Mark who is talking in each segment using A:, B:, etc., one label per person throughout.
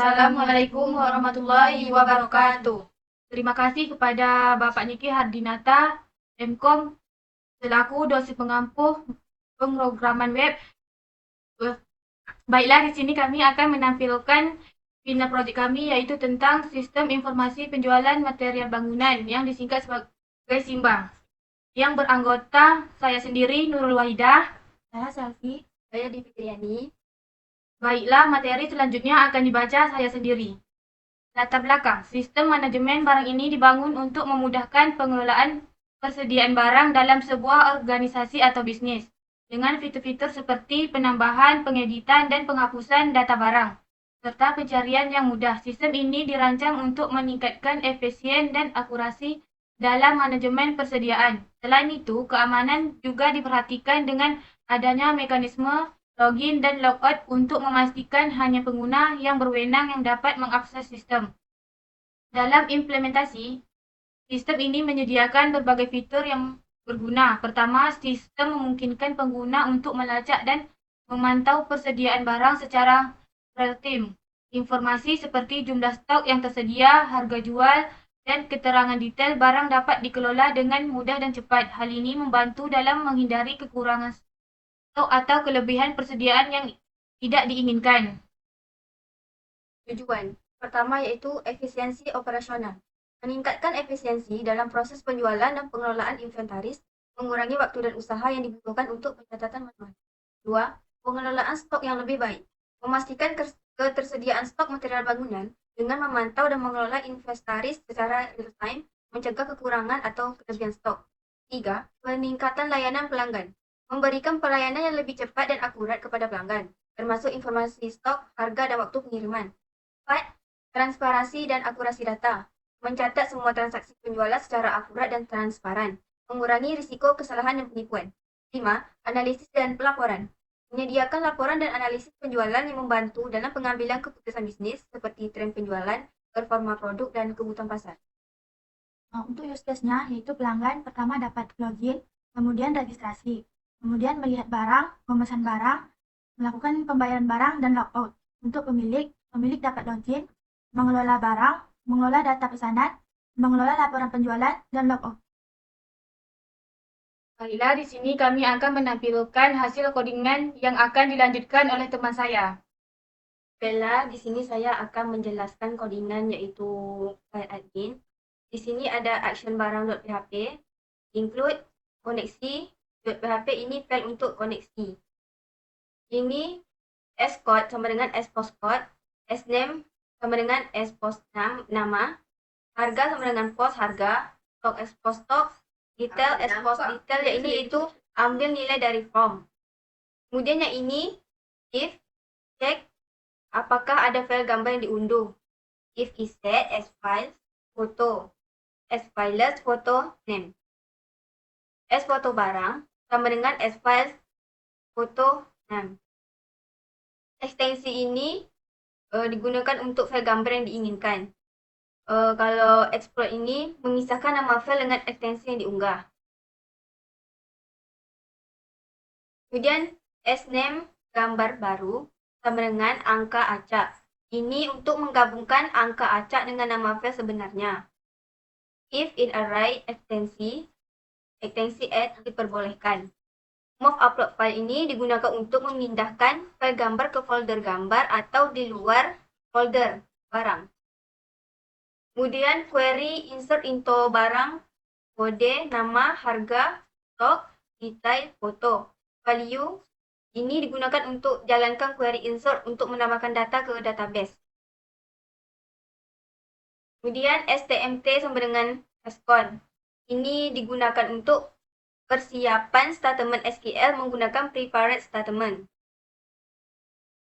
A: Assalamualaikum warahmatullahi wabarakatuh. Terima kasih kepada Bapak Niki Hardinata, Mkom, selaku dosen pengampu pemrograman web. Baiklah, di sini kami akan menampilkan final projek kami, yaitu tentang sistem informasi penjualan material bangunan yang disingkat sebagai SIMBA, yang beranggota saya sendiri, Nurul Wahidah.
B: Saya Selvi.
C: Saya Divitriani.
A: Baiklah, materi selanjutnya akan dibaca saya sendiri. Latar belakang, sistem manajemen barang ini dibangun untuk memudahkan pengelolaan persediaan barang dalam sebuah organisasi atau bisnis, dengan fitur-fitur seperti penambahan, pengeditan, dan penghapusan data barang, serta pencarian yang mudah. Sistem ini dirancang untuk meningkatkan efisien dan akurasi dalam manajemen persediaan. Selain itu, keamanan juga diperhatikan dengan adanya mekanisme login dan logout untuk memastikan hanya pengguna yang berwenang yang dapat mengakses sistem. Dalam implementasi, sistem ini menyediakan berbagai fitur yang berguna. Pertama, sistem memungkinkan pengguna untuk melacak dan memantau persediaan barang secara real-time. Informasi seperti jumlah stok yang tersedia, harga jual, dan keterangan detail barang dapat dikelola dengan mudah dan cepat. Hal ini membantu dalam menghindari kekurangan stok atau kelebihan persediaan yang tidak diinginkan.
C: Tujuan pertama yaitu efisiensi operasional. Meningkatkan efisiensi dalam proses penjualan dan pengelolaan inventaris, mengurangi waktu dan usaha yang dibutuhkan untuk pencatatan manual. 2. Pengelolaan stok yang lebih baik. Memastikan ketersediaan stok material bangunan dengan memantau dan mengelola inventaris secara real-time, mencegah kekurangan atau kelebihan stok. 3. Peningkatan layanan pelanggan. Memberikan pelayanan yang lebih cepat dan akurat kepada pelanggan, termasuk informasi stok, harga, dan waktu pengiriman. 4. Transparansi dan akurasi data. Mencatat semua transaksi penjualan secara akurat dan transparan, mengurangi risiko kesalahan dan penipuan. 5. Analisis dan pelaporan. Menyediakan laporan dan analisis penjualan yang membantu dalam pengambilan keputusan bisnis seperti tren penjualan, performa produk, dan kebutuhan pasar.
B: Untuk use case-nya, yaitu pelanggan pertama dapat login, kemudian registrasi, kemudian melihat barang, memesan barang, melakukan pembayaran barang, dan logout. Untuk pemilik dapat login, mengelola barang, mengelola data pesanan, mengelola laporan penjualan, dan logout.
A: Baiklah, di sini kami akan menampilkan hasil codingan yang akan dilanjutkan oleh teman saya.
C: Bella, di sini saya akan menjelaskan codingan yaitu file admin. Di sini ada action barang.php, include koneksi.php, ini file untuk koneksi. Ini scode sama dengan postcode, sname sama dengan post nama, harga sama dengan post harga, stok post stok, detail post detail, yang ini itu ambil nilai dari form. Kemudian yang ini if check apakah ada file gambar yang diunduh. If is set as files foto, as files foto name. As foto barang sama dengan as files foto name. Ekstensi ini digunakan untuk file gambar yang diinginkan. Kalau exploit ini memisahkan nama file dengan ekstensi yang diunggah. Kemudian sname gambar baru sama dengan angka acak. Ini untuk menggabungkan angka acak dengan nama file sebenarnya. If in array ekstensi add diperbolehkan. Move upload file ini digunakan untuk memindahkan file gambar ke folder gambar atau di luar folder barang. Kemudian query insert into barang, kode, nama, harga, stok, detail, foto, value. Ini digunakan untuk jalankan query insert untuk menambahkan data ke database. Kemudian stmt sama dengan SCON. Ini digunakan untuk persiapan statement SQL menggunakan prepared statement.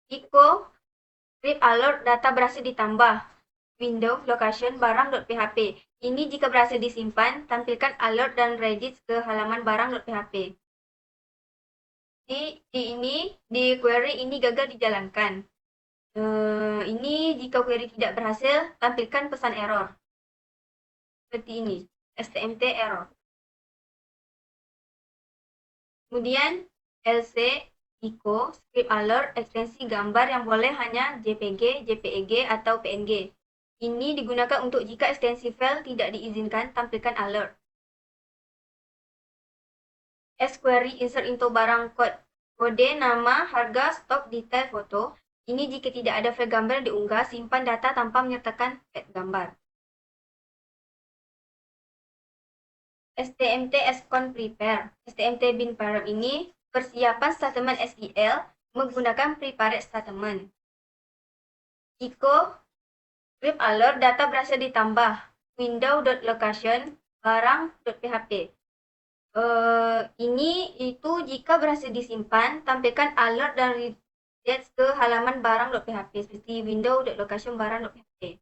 C: Echo script alert data berhasil ditambah. Window location barang.php. Ini jika berhasil disimpan, tampilkan alert dan redirect ke halaman barang.php. Di query ini gagal dijalankan. Ini jika query tidak berhasil, tampilkan pesan error. Seperti ini, stmt error. Kemudian lc ICO, script alert, ekstensi gambar yang boleh hanya JPG, JPEG, atau PNG. Ini digunakan untuk jika ekstensi file tidak diizinkan tampilkan alert. SQuery insert into barang kode nama, harga, stok, detail, foto. Ini jika tidak ada file gambar yang diunggah, simpan data tanpa menyertakan file gambar. STMT SCON Prepare. STMT bin parab ini persiapan statement SQL menggunakan prepared statement. ICO script alert data berhasil ditambah. Window.location barang.php. Ini itu jika berhasil disimpan, tampilkan alert dan redirect ke halaman barang.php seperti window.location barang.php.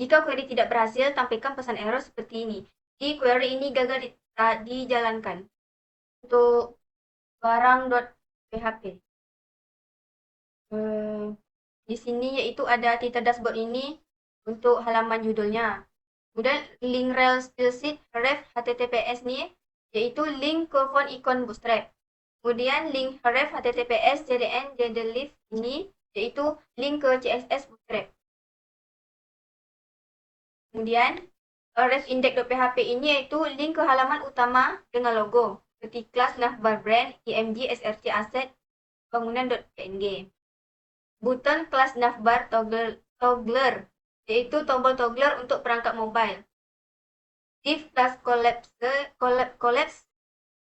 C: Jika query tidak berhasil, tampilkan pesan error seperti ini. Di query ini gagal dijalankan untuk barang.php. Di sini yaitu ada title dashboard ini untuk halaman judulnya. Kemudian link rel stylesheet ref https nih yaitu link ke font icon bootstrap. Kemudian link ref https jdn jdleaf ini yaitu link ke css bootstrap. Kemudian ref index.php ini yaitu link ke halaman utama dengan logo seperti kelas navbar brand, img, src asset, bangunan.png. Button kelas navbar toggler yaitu tombol toggler untuk perangkat mobile. Div kelas collapse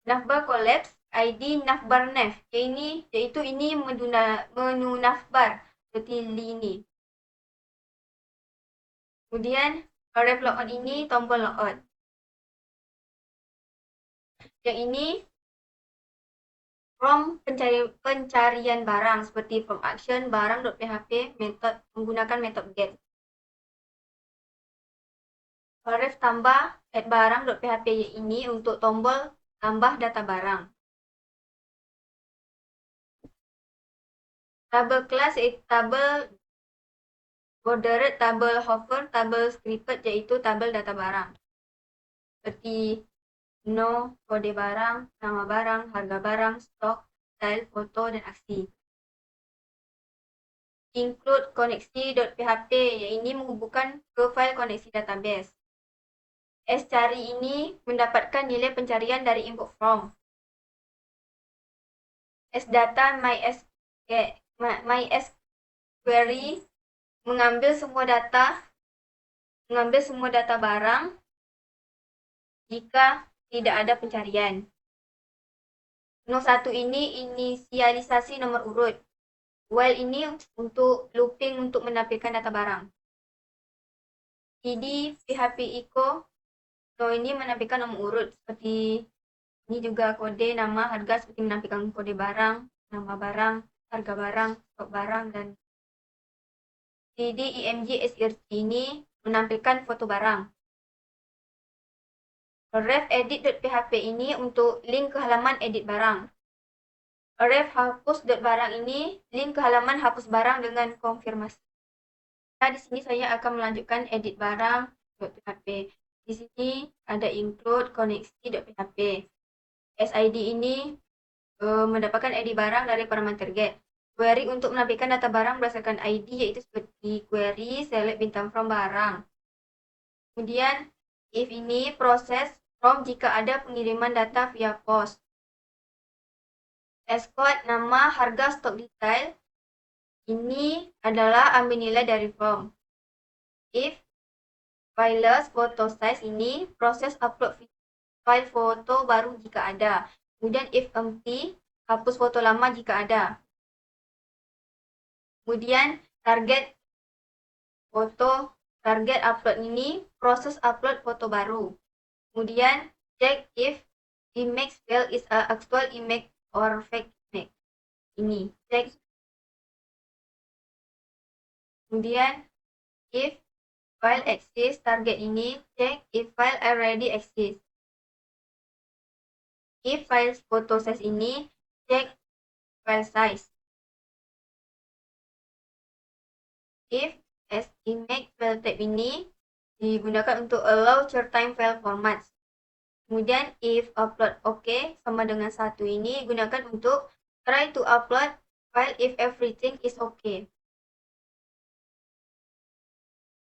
C: navbar collapse id navbar nav yaitu ini menu navbar seperti ini. Kemudian ref logout ini tombol logout. Yang ini from pencarian barang seperti from action barang.php method menggunakan method get. Ref tambah add barang.php ini untuk tombol tambah data barang. Tabel class tabel bordered, tabel hover, tabel scripted yaitu tabel data barang. Seperti no, kode barang, nama barang, harga barang, stok, style, foto, dan aksi. Include koneksi.php yang ini menghubungkan ke file koneksi database. Scari ini mendapatkan nilai pencarian dari input from. Sdata MySQuery mengambil semua data barang jika tidak ada pencarian. Nomor 1 ini inisialisasi nomor urut. While ini untuk looping untuk menampilkan data barang. id php echo no ini menampilkan nomor urut seperti ini juga kode nama harga seperti menampilkan kode barang, nama barang, harga barang, stok barang dan id img src ini menampilkan foto barang. Ref edit.php ini untuk link ke halaman edit barang. Ref hapus.barang ini link ke halaman hapus barang dengan konfirmasi. Nah, di sini saya akan melanjutkan edit barang.php. Di sini ada include koneksi.php. SID ini mendapatkan ID barang dari parameter get. Query untuk menampilkan data barang berdasarkan ID yaitu seperti query select bintang from barang. Kemudian if ini proses from jika ada pengiriman data via post. Escort nama, harga, stok detail. Ini adalah ambil nilai dari from. If files photo size ini proses upload file foto baru jika ada. Kemudian if empty, hapus foto lama jika ada. Kemudian target upload ini proses upload foto baru. Kemudian check if image file is a actual image or fake image. Ini check. Kemudian if file exists, target ini check if file already exists. If file photo size ini check file size. If as image file type ini digunakan untuk allow certain file formats. Kemudian if upload OK sama dengan 1 ini digunakan untuk Try to upload file if everything is okay.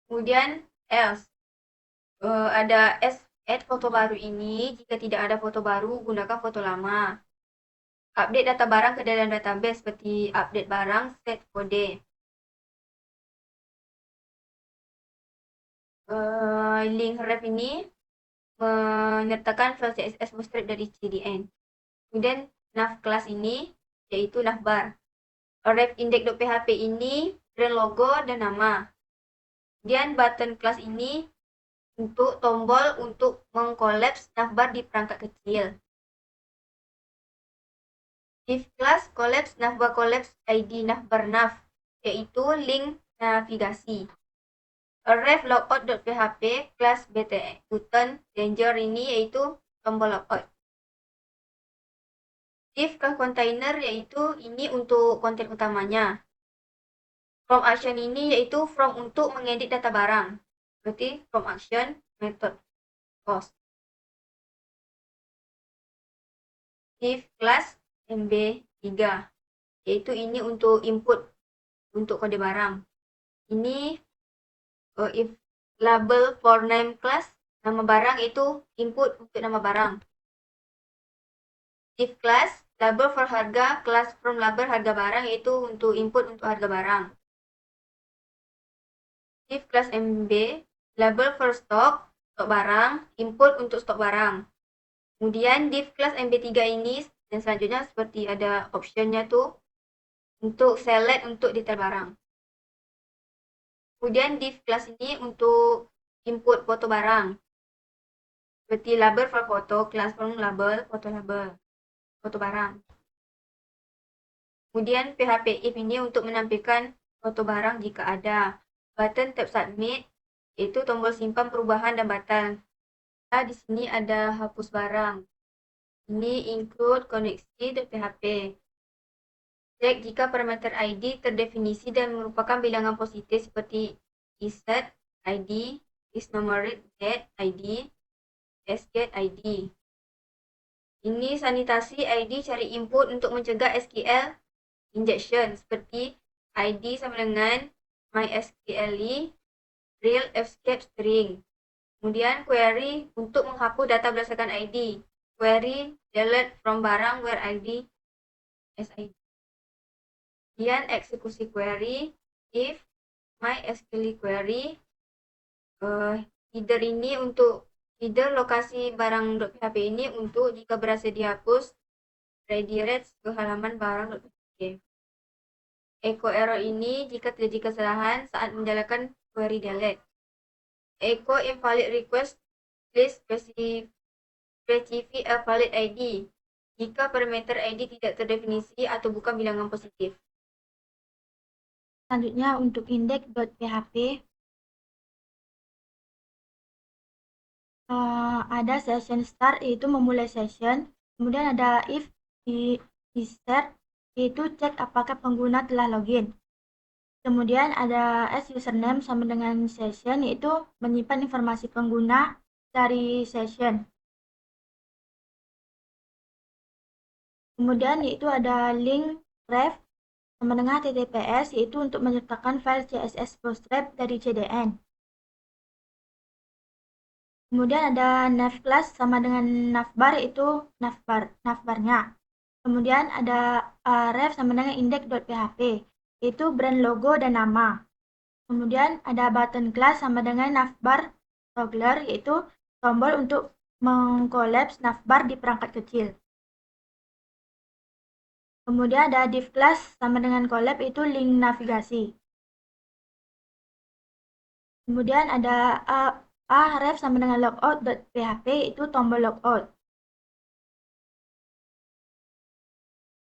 C: Kemudian else. Ada add foto baru ini. Jika tidak ada foto baru, gunakan foto lama. Update data barang ke dalam database seperti update barang, set kode. Link ref ini menyertakan file CSS bootstrap dari CDN. Kemudian nav class ini yaitu navbar. Ref index.php ini brand logo dan nama. Kemudian button class ini untuk tombol untuk mengkolaps navbar di perangkat kecil. Div class collapse navbar collapse ID navbar nav yaitu link navigasi. Ref logout.php class button danger ini yaitu tombol logout. Div class container yaitu ini untuk konten utamanya. From action ini yaitu from untuk mengedit data barang. Berarti from action method post. Div class mb3 yaitu ini untuk input untuk kode barang. Ini if label for name class nama barang itu input untuk nama barang. Div class label for harga class from label harga barang yaitu untuk input untuk harga barang. Div class mb label for stock barang input untuk stok barang. Kemudian div class mb3 ini dan selanjutnya seperti ada optionnya tuh untuk select untuk detail barang. Kemudian div class ini untuk input foto barang. Seperti label for foto, class from label, foto barang. Kemudian PHP if ini untuk menampilkan foto barang jika ada. Button tab submit yaitu tombol simpan perubahan dan batal. Nah, di sini ada hapus barang. Ini include koneksi.php. Cek jika parameter ID terdefinisi dan merupakan bilangan positif seperti isset ID, isNumeric get ID, sget ID. Ini sanitasi ID cari input untuk mencegah SQL injection seperti ID sama dengan mysqli real escape string. Kemudian query untuk menghapus data berdasarkan ID. Query delete from barang where ID SID. Kemudian eksekusi query if mysqli query header ini untuk header lokasi barang.php ini untuk jika berhasil dihapus redirect ke halaman barang.php. Echo error ini jika terjadi kesalahan saat menjalankan query delete. Echo invalid request please specify a valid ID jika parameter ID tidak terdefinisi atau bukan bilangan positif.
B: Selanjutnya untuk index.php ada session start yaitu memulai session, kemudian ada if di start yaitu cek apakah pengguna telah login. Kemudian ada as username sama dengan session yaitu menyimpan informasi pengguna dari session. Kemudian yaitu ada link ref sama dengan https yaitu untuk menyertakan file CSS bootstrap dari CDN. Kemudian ada nav class sama dengan navbar yaitu navbarnya. Kemudian ada ref sama dengan index.php yaitu brand logo dan nama. Kemudian ada button class sama dengan navbar toggler yaitu tombol untuk mengkolaps navbar di perangkat kecil. Kemudian ada div class sama dengan collab itu link navigasi. Kemudian ada ref sama dengan logout.php itu tombol logout.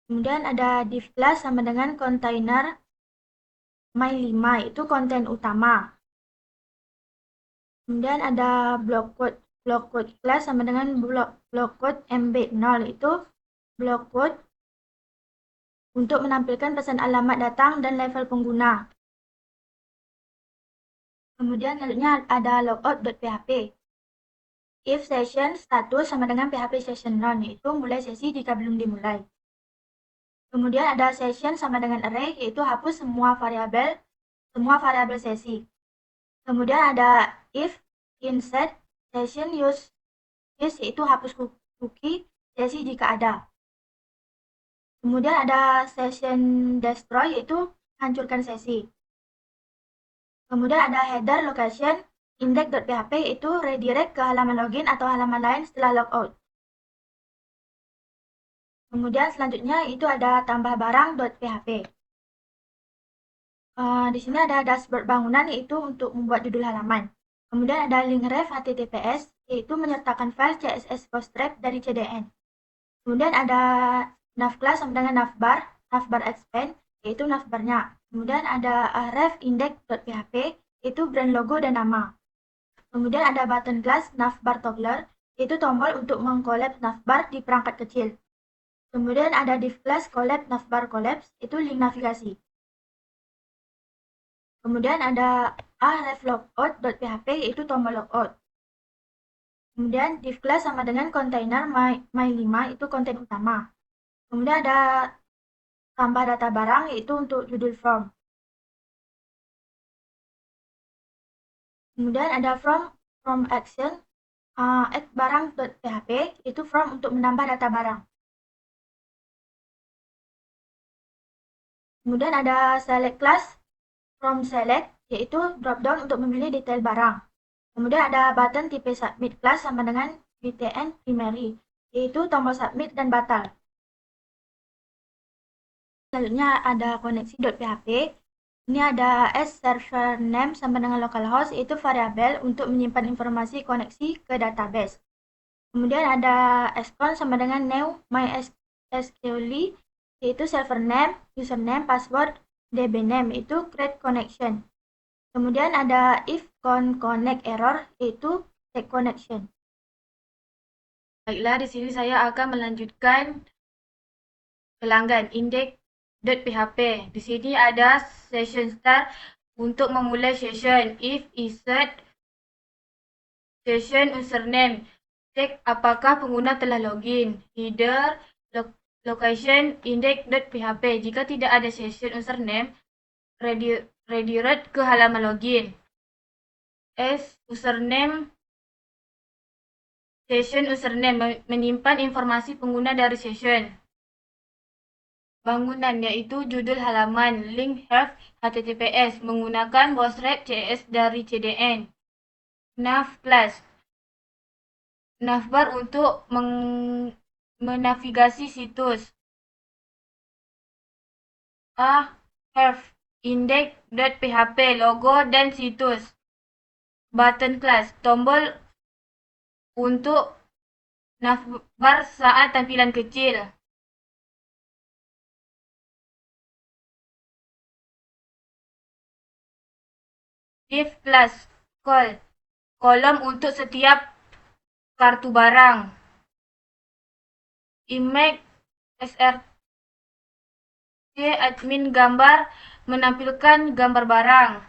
B: Kemudian ada div class sama dengan container my5 itu konten utama. Kemudian ada block code class sama dengan block code mb0 itu block code untuk menampilkan pesan alamat datang dan level pengguna. Kemudian selanjutnya ada logout.php. If session status sama dengan php session run, yaitu mulai sesi jika belum dimulai. Kemudian ada session sama dengan array, yaitu hapus semua variabel sesi. Kemudian ada if, insert, session use, yaitu hapus cookie sesi jika ada. Kemudian ada session destroy, yaitu hancurkan sesi. Kemudian ada header location index.php, yaitu redirect ke halaman login atau halaman lain setelah logout. Kemudian selanjutnya itu ada tambah barang.php. Di sini ada dashboard bangunan, yaitu untuk membuat judul halaman. Kemudian ada link ref HTTPS, yaitu menyertakan file CSS Bootstrap dari CDN. Kemudian ada nav class sama dengan navbar expand, yaitu navbarnya. Kemudian ada ref index.php, yaitu brand logo dan nama. Kemudian ada button class navbar toggler, yaitu tombol untuk mengcollapse navbar di perangkat kecil. Kemudian ada div class collapse navbar collapse, itu link navigasi. Kemudian ada ref logout.php, yaitu tombol logout. Kemudian div class sama dengan container my5, itu konten utama. Kemudian ada tambah data barang, yaitu untuk judul form. Kemudian ada from action add barang.php, itu from untuk menambah data barang. Kemudian ada select class from select, yaitu dropdown untuk memilih detail barang. Kemudian ada button tipe submit class sama dengan btn primary, yaitu tombol submit dan batal. Selanjutnya ada koneksi.php. Ini ada server name sama dengan localhost, yaitu variabel untuk menyimpan informasi koneksi ke database. Kemudian ada scon sama dengan new mysql, yaitu server name, username, password, dbname, itu create connection. Kemudian ada if connect error, yaitu take connection.
A: Baiklah, di sini saya akan melanjutkan pelanggan index.php. Di sini ada session start untuk memulai session. If insert session username, cek apakah pengguna telah login. Header location index.php. Jika tidak ada session username, redirect ke halaman login. Username session username menyimpan informasi pengguna dari session bangunan, yaitu judul halaman, link ref HTTPS menggunakan Bootstrap CSS dari CDN. Nav class navbar untuk menavigasi situs. Ref index.php logo dan situs. Button class tombol untuk navbar saat tampilan kecil. Div class kolom untuk setiap kartu barang. Image src admin gambar menampilkan gambar barang.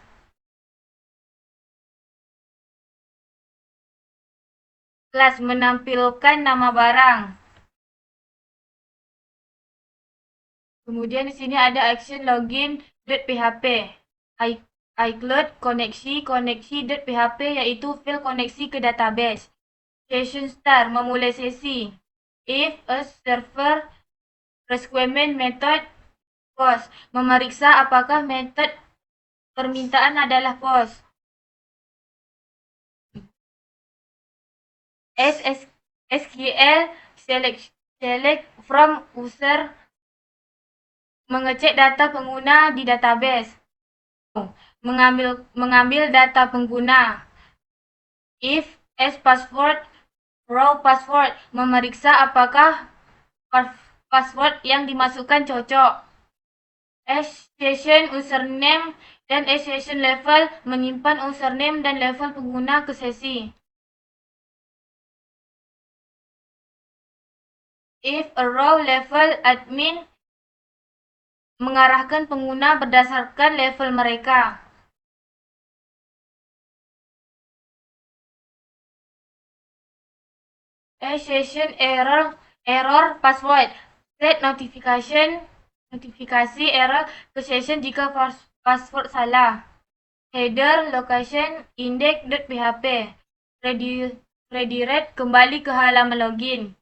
A: Class menampilkan nama barang. Kemudian di sini ada action login.php. iCloud koneksi.php, yaitu file koneksi ke database. Session start memulai sesi. If a server requirement method post, memeriksa apakah metode permintaan adalah post. SQL select from user, mengecek data pengguna di database. Mengambil data pengguna. If password raw password, memeriksa apakah password yang dimasukkan cocok. Session username dan session level, menyimpan username dan level pengguna ke sesi. If a raw level admin, mengarahkan pengguna berdasarkan level mereka. Session error password, set notification notifikasi error ke session jika password salah. Header, location, index.php. Redirect kembali ke halaman login.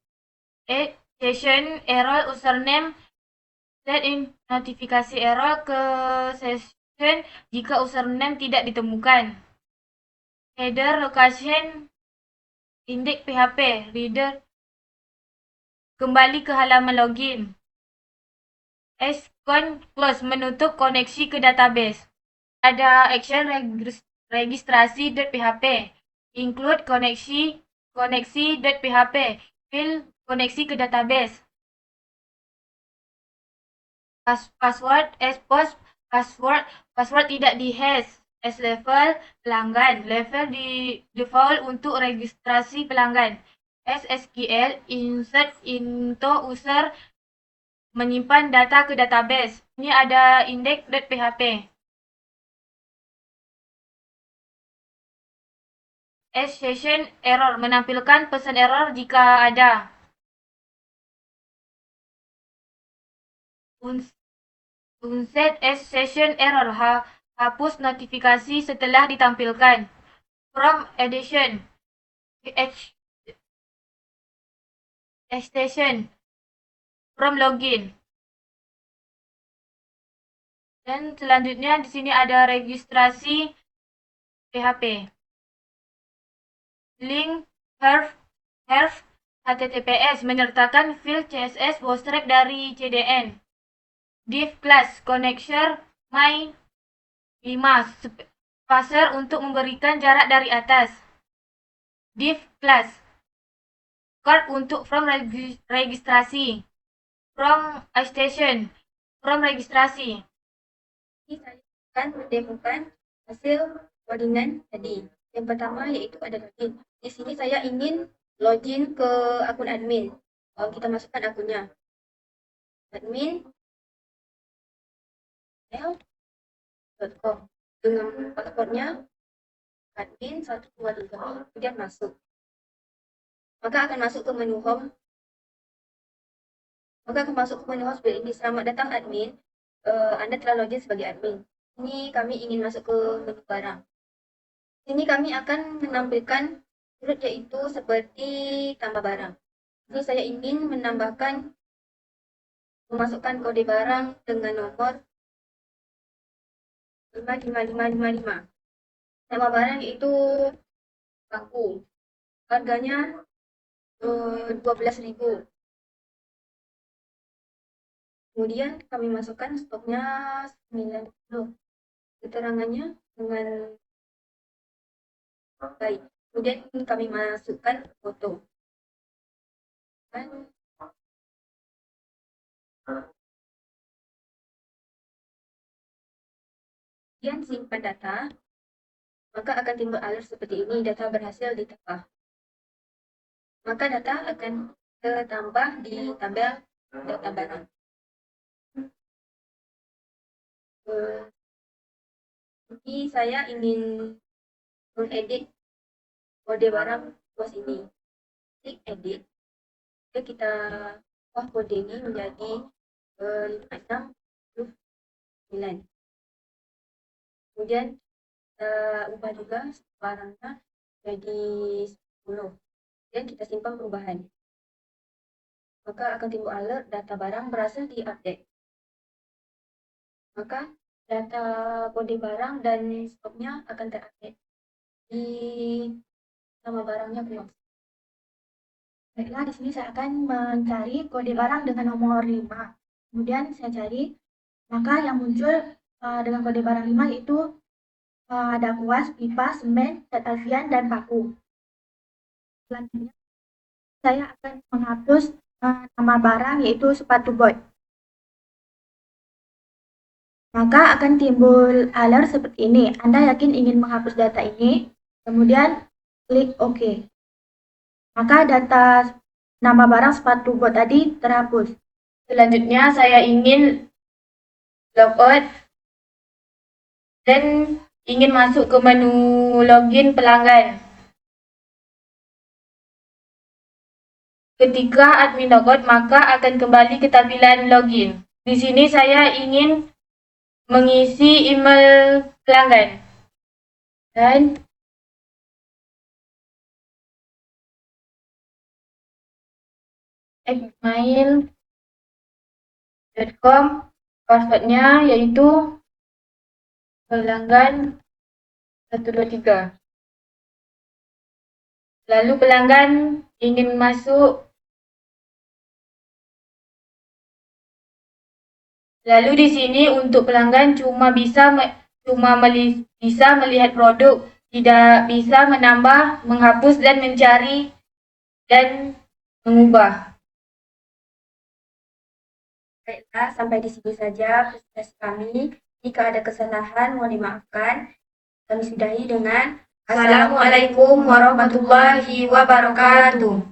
A: Session error username. Set in notifikasi error ke session jika username tidak ditemukan. Header, location, index PHP. Reader kembali ke halaman login. Close menutup koneksi ke database. Ada action registrasi.php. Include koneksi.php. Fill koneksi ke database. Password password tidak di-hash. Level pelanggan. Level di default untuk registrasi pelanggan. SQL insert into user menyimpan data ke database. Ini ada index.php. Session error menampilkan pesan error jika ada. Unset session error. Hapus notifikasi setelah ditampilkan. From edition. Extension. From login. Dan selanjutnya di sini ada registrasi PHP. Link herf HTTPS menyertakan field CSS bootstrap dari CDN. Div class connector my 5 spacer untuk memberikan jarak dari atas. Div class card untuk from registrasi. From station from registrasi.
C: Ini saya akan mendemokan hasil codingan tadi. Yang pertama yaitu ada login. Di sini saya ingin login ke akun admin. Kita masukkan akunnya. Admin mail.com dengan passwordnya admin 123, kemudian masuk. Maka akan masuk ke menu home. Seperti ini. Selamat datang admin. Anda telah login sebagai admin. Ini kami ingin masuk ke menu barang. Ini kami akan menampilkan field yaitu seperti tambah barang. Ini saya ingin memasukkan kode barang dengan nomor 55555. Nama barang yaitu paku. Harganya 12.000. Kemudian kami masukkan stoknya 90. Keterangannya dengan baik. Kemudian kami masukkan foto. Kemudian simpan data, maka akan timbul alert seperti ini, data berhasil ditambah. Maka data akan tertambah di tabel data barang. Jadi saya ingin mengedit kode barang bos ini. Klik edit. Jadi kita ubah kode ini menjadi 5609. Kemudian ubah juga barangnya jadi 10. Dan kita simpan perubahan. Maka akan timbul alert data barang berhasil diupdate. Maka data kode barang dan stoknya akan terupdate di nama barangnya keluar.
B: Baiklah, di sini saya akan mencari kode barang dengan nomor 5. Kemudian saya cari, maka yang muncul dengan kode barang 5 yaitu ada kuas, pipa, semen, cat alfian, dan paku. Selanjutnya, saya akan menghapus nama barang yaitu sepatu boy. Maka akan timbul alert seperti ini. Anda yakin ingin menghapus data ini? Kemudian klik OK. Maka data nama barang sepatu boy tadi terhapus.
A: Selanjutnya saya ingin logout dan ingin masuk ke menu login pelanggan. Ketika admin logout, maka akan kembali ke tampilan login. Di sini saya ingin mengisi email pelanggan dan gmail.com, passwordnya yaitu pelanggan 123. Lalu pelanggan ingin masuk. Lalu di sini untuk pelanggan cuma bisa melihat produk, tidak bisa menambah, menghapus dan mencari dan mengubah.
C: Baiklah, sampai di sini saja presentasi kami. Jika ada kesalahan, mohon dimaafkan. Kami sudahi dengan
A: Assalamualaikum warahmatullahi wabarakatuh.